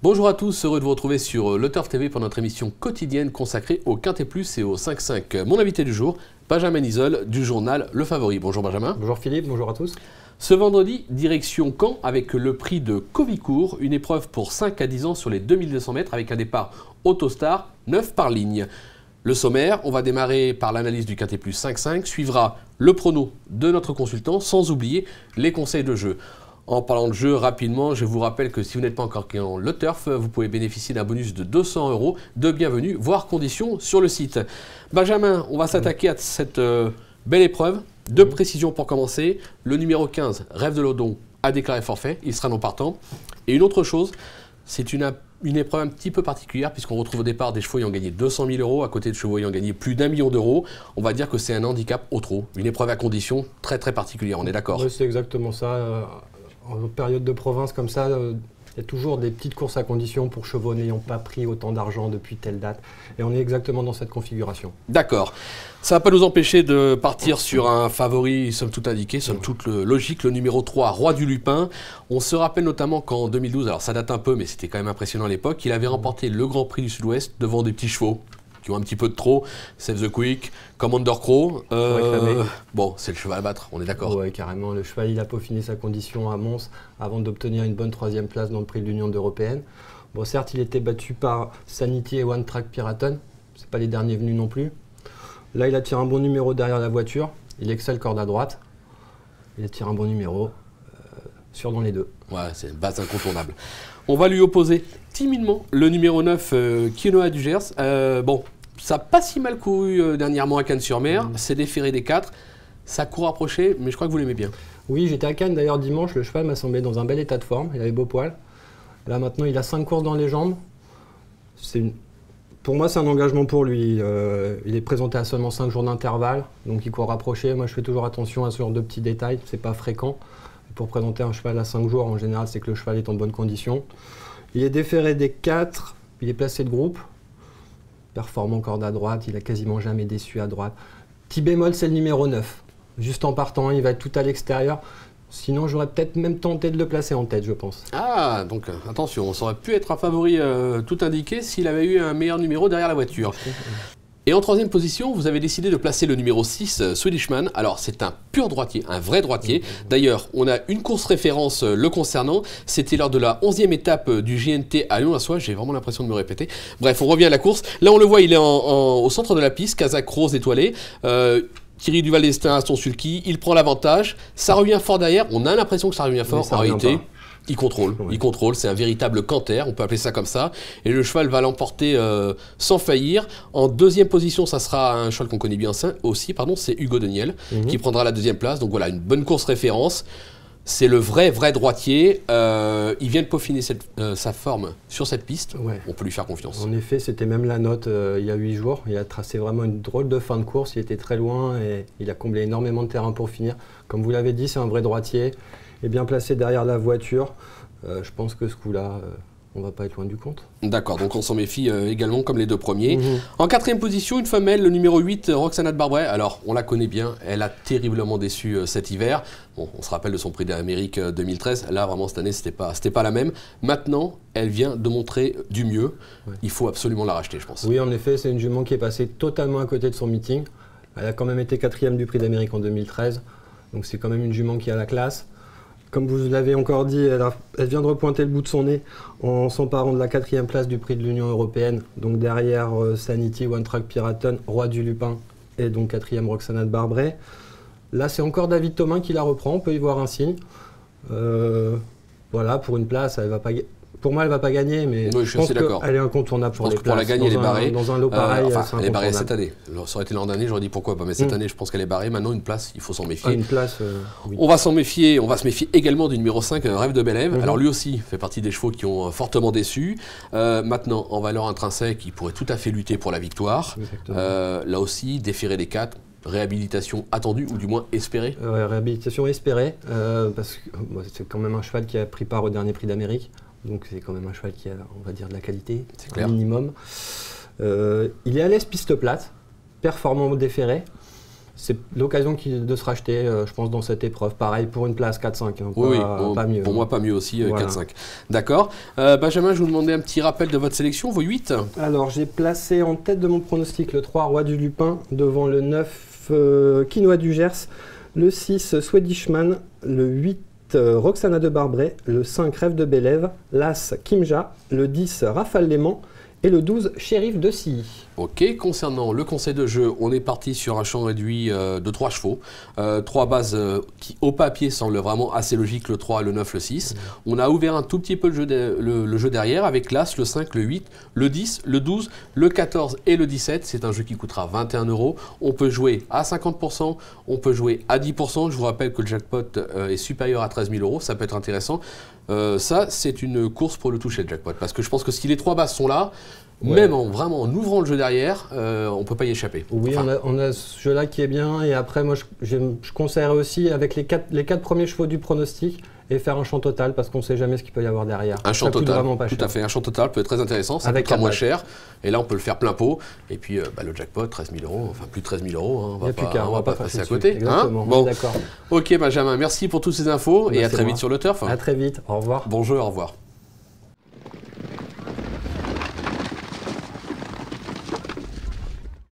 Bonjour à tous, heureux de vous retrouver sur Le Turf TV pour notre émission quotidienne consacrée au Quintet Plus et au 5-5. Mon invité du jour, Benjamin Isole du journal Le Favori. Bonjour Benjamin. Bonjour Philippe, bonjour à tous. Ce vendredi, direction Caen avec le prix de Covicourt, une épreuve pour 5 à 10 ans sur les 2200 mètres avec un départ Autostar, 9 par ligne. Le sommaire, on va démarrer par l'analyse du Quintet Plus 5-5, suivra le prono de notre consultant, sans oublier les conseils de jeu. En parlant de jeu, rapidement, je vous rappelle que si vous n'êtes pas encore client Le Turf, vous pouvez bénéficier d'un bonus de 200 € de bienvenue, voire conditions sur le site. Benjamin, on va s'attaquer à cette belle épreuve. Deux précisions pour commencer. Le numéro 15, Rêve de Lodon, a déclaré forfait. Il sera non partant. Et une autre chose, c'est une épreuve un petit peu particulière puisqu'on retrouve au départ des chevaux ayant gagné 200 000 € à côté de chevaux ayant gagné plus d'1 million d'euros. On va dire que c'est un handicap au trot. Une épreuve à conditions très très particulière, on est d'accord? Oui, c'est exactement ça. En période de province comme ça, il y a toujours des petites courses à conditions pour chevaux n'ayant pas pris autant d'argent depuis telle date. Et on est exactement dans cette configuration. D'accord. Ça ne va pas nous empêcher de partir sur un favori, somme toute indiqué, somme toute logique, le numéro 3, Roi du Lupin. On se rappelle notamment qu'en 2012, alors ça date un peu, mais c'était quand même impressionnant à l'époque, il avait remporté le Grand Prix du Sud-Ouest devant des petits chevaux qui ont un petit peu de trop, Save the Quick, Commander Crow. Bon, c'est le cheval à battre, on est d'accord. Oui, carrément. Le cheval, il a peaufiné sa condition à Mons avant d'obtenir une bonne 3e place dans le prix de l'Union européenne. Bon, certes, il était battu par Sanity et One Track Piraton. Ce pas les derniers venus non plus. Là, il attire un bon numéro derrière la voiture. Il excelle corde à droite. Il attire un bon numéro. Sûr dans les deux. Ouais, c'est une base incontournable. On va lui opposer timidement le numéro 9, Quinoa du Gers. Bon, ça n'a pas si mal couru dernièrement à Cannes-sur-Mer. C'est déféré des 4. Ça court approché, mais je crois que vous l'aimez bien. Oui, j'étais à Cannes d'ailleurs dimanche. Le cheval m'a semblé dans un bel état de forme. Il avait beau poil. Là maintenant, il a 5 courses dans les jambes. Pour moi, c'est un engagement pour lui. Il est présenté à seulement 5 jours d'intervalle. Donc il court rapproché. Moi, je fais toujours attention à ce genre de petits détails. C'est pas fréquent. Pour présenter un cheval à 5 jours, en général, c'est que le cheval est en bonne condition. Il est déféré des 4, il est placé de groupe. Performant corde à droite, il a quasiment jamais déçu à droite. Petit bémol, c'est le numéro 9. Juste en partant, il va être tout à l'extérieur. Sinon, j'aurais peut-être même tenté de le placer en tête, je pense. Ah, donc attention, ça aurait pu être un favori tout indiqué s'il avait eu un meilleur numéro derrière la voiture. Et en 3e position, vous avez décidé de placer le numéro 6, Swedishman. Alors, c'est un pur droitier, un vrai droitier. D'ailleurs, on a une course référence le concernant. C'était lors de la 11e étape du GNT à Lyon-la-Soie. J'ai vraiment l'impression de me répéter. Bref, on revient à la course. Là, on le voit, il est au centre de la piste, Kazakh Rose étoilé. Thierry Duval d'Estaing à son sulky. Il prend l'avantage. Ça revient fort derrière. On a l'impression que ça revient fort. En réalité, il contrôle, c'est un véritable canter, on peut appeler ça comme ça. Et le cheval va l'emporter sans faillir. En 2e position, ça sera un cheval qu'on connaît bien aussi, c'est Hugo Deniel qui prendra la 2e place. Donc voilà, une bonne course référence. C'est le vrai droitier. Il vient de peaufiner sa forme sur cette piste. Ouais. On peut lui faire confiance. En effet, c'était même la note il y a 8 jours. Il a tracé vraiment une drôle de fin de course. Il était très loin et il a comblé énormément de terrain pour finir. Comme vous l'avez dit, c'est un vrai droitier. Et bien placé derrière la voiture. Je pense que ce coup-là, on va pas être loin du compte. D'accord, donc on s'en méfie également comme les 2 premiers. En 4e position, une femelle, le numéro 8, Roxana de Barbret. Alors, on la connaît bien, elle a terriblement déçu cet hiver. Bon, on se rappelle de son prix d'Amérique 2013. Là, vraiment, cette année, c'était pas la même. Maintenant, elle vient de montrer du mieux. Ouais. Il faut absolument la racheter, je pense. Oui, en effet, c'est une jument qui est passée totalement à côté de son meeting. Elle a quand même été 4e du prix d'Amérique en 2013. Donc, c'est quand même une jument qui a la classe. Comme vous l'avez encore dit, elle vient de repointer le bout de son nez en s'emparant de la 4e place du prix de l'Union européenne. Donc derrière Sanity, One Track Piraton, Roi du Lupin et donc 4e Roxana de Barbret. Là, c'est encore David Thomin qui la reprend, on peut y voir un signe. Voilà, pour une place, elle va pas... Pour moi, elle ne va pas gagner, mais oui, je pense qu'elle est incontournable pour les places. Pour la gagner, elle est barrée. Dans un lot pareil, elle est barrée cette année. Ça aurait été l'an dernier, j'aurais dit pourquoi pas. Mais cette année, je pense qu'elle est barrée. Maintenant, une place, il faut s'en méfier. Une place, oui. On va se méfier également du numéro 5, Rêve de Bélève. Alors lui aussi fait partie des chevaux qui ont fortement déçu. Maintenant, en valeur intrinsèque, il pourrait tout à fait lutter pour la victoire. Là aussi, déféré des 4. Réhabilitation attendue ou du moins espérée? Réhabilitation espérée, parce que c'est quand même un cheval qui a pris part au dernier prix d'Amérique. Donc c'est quand même un cheval qui a, on va dire, de la qualité, un minimum. Il est à l'aise piste plate, performant déféré. c'est l'occasion de se racheter, je pense, dans cette épreuve. Pareil pour une place 4-5, hein, Oui, pas mieux. Pour moi, pas mieux aussi, Voilà. 4-5. D'accord. Benjamin, je vous demandais un petit rappel de votre sélection, vos 8. Alors, j'ai placé en tête de mon pronostic le 3 Roi du Lupin, devant le 9 Quinoa du Gers, le 6 Swedishman, le 8 Roxana de Barbret, le 5 Rêve de Bélève, l'As Kimja, le 10 Rafale Léman et le 12 Shérif de Silly. Ok, concernant le conseil de jeu, on est parti sur un champ réduit de 3 chevaux. 3 bases qui, au papier, semblent vraiment assez logiques, le 3, le 9, le 6. On a ouvert un tout petit peu le jeu derrière avec l'As, le 5, le 8, le 10, le 12, le 14 et le 17. C'est un jeu qui coûtera 21 €. On peut jouer à 50%, on peut jouer à 10%. Je vous rappelle que le jackpot est supérieur à 13 000 €, ça peut être intéressant. Ça, c'est une course pour le toucher, le jackpot. Parce que je pense que si les 3 bases sont là, même en ouvrant le jeu derrière, on ne peut pas y échapper. Oui, on a ce jeu-là qui est bien. Et après, moi, je conseillerais aussi, avec les 4 premiers chevaux du pronostic, et faire un champ total, parce qu'on ne sait jamais ce qu'il peut y avoir derrière. Un champ total, tout à fait. Un champ total peut être très intéressant, ça coûtera moins cher. Et là, on peut le faire plein pot. Et puis, le jackpot, 13 000 €, enfin plus de 13 000 €. Hein, on va pas passer à côté. Exactement, bon. D'accord. Ok, Benjamin, merci pour toutes ces infos. Et à très vite sur le turf. À très vite, au revoir. Bon jeu, au revoir.